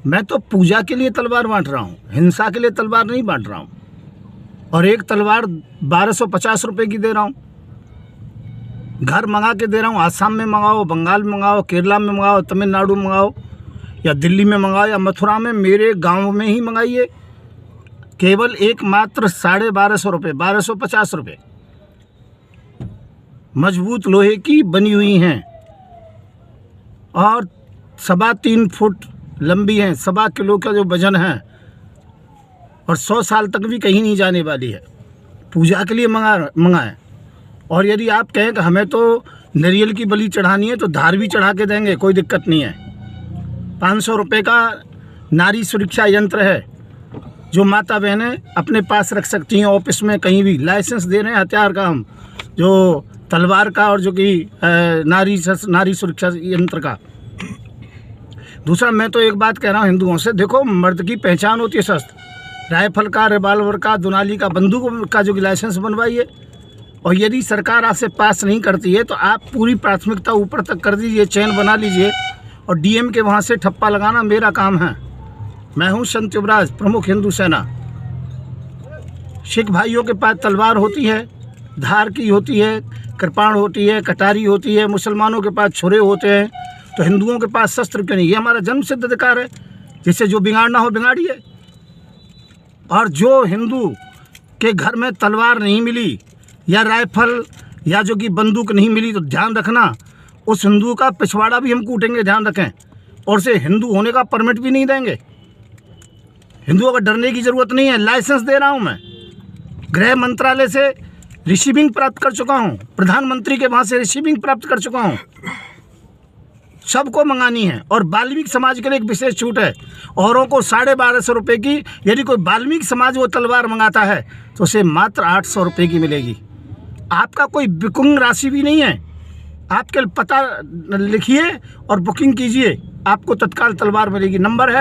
मैं तो पूजा के लिए तलवार बांट रहा हूँ, हिंसा के लिए तलवार नहीं बांट रहा हूँ। और एक तलवार 1250 रुपये की दे रहा हूँ। घर मंगा के दे रहा हूँ। आसाम में मंगाओ, बंगाल में मंगाओ, केरला में मंगाओ, तमिलनाडु में मंगाओ, या दिल्ली में मंगाओ, या मथुरा में, मेरे गांव में ही मंगाइए। केवल एक मात्र 1250 रुपये, 1250 रुपये। मजबूत लोहे की बनी हुई हैं और 3.25 फुट लंबी हैं, 1.25 किलो का जो वजन है, और 100 साल तक भी कहीं नहीं जाने वाली है। पूजा के लिए मंगाएं। और यदि आप कहें कि हमें तो नारियल की बलि चढ़ानी है तो धार भी चढ़ा के देंगे, कोई दिक्कत नहीं है। 500 रुपये का नारी सुरक्षा यंत्र है जो माता बहनें अपने पास रख सकती हैं, ऑफिस में, कहीं भी। लाइसेंस दे रहे हैं हथियार का हम, जो तलवार का और जो कि नारी सुरक्षा यंत्र का। दूसरा, मैं तो एक बात कह रहा हूँ हिंदुओं से, देखो, मर्द की पहचान होती है शस्त्र, राइफल का, रिवाल्वर का, दुनाली का, बंदूक का जो कि लाइसेंस बनवाइए। और यदि सरकार आपसे पास नहीं करती है तो आप पूरी प्राथमिकता ऊपर तक कर दीजिए, चेन बना लीजिए, और डीएम के वहाँ से ठप्पा लगाना मेरा काम है। मैं हूँ संत युवराज, प्रमुख हिंदू सेना। सिख भाइयों के पास तलवार होती है, धार की होती है, कृपाण होती है, कटारी होती है। मुसलमानों के पास छुरे होते हैं, तो हिंदुओं के पास शस्त्र क्यों नहीं? ये हमारा जन्म सिद्ध अधिकार है, जिससे जो बिगाड़ना हो बिगाड़िए। और जो हिंदू के घर में तलवार नहीं मिली, या राइफल, या जो कि बंदूक नहीं मिली, तो ध्यान रखना, उस हिंदू का पिछवाड़ा भी हम कूटेंगे, ध्यान रखें। और उसे हिंदू होने का परमिट भी नहीं देंगे। हिंदुओं को डरने की ज़रूरत नहीं है। लाइसेंस दे रहा हूँ मैं, गृह मंत्रालय से रिसीविंग प्राप्त कर चुका हूँ, प्रधानमंत्री के वहाँ से रिसीविंग प्राप्त कर चुका हूँ। सबको मंगानी है। और वाल्मीकि समाज के लिए एक विशेष छूट है, औरों को 1250 रुपये की। यदि कोई वाल्मीकि समाज वो तलवार मंगाता है तो उसे मात्र 800 रुपये की मिलेगी। आपका कोई बुकिंग राशि भी नहीं है, आपके पता लिखिए और बुकिंग कीजिए, आपको तत्काल तलवार मिलेगी। नंबर है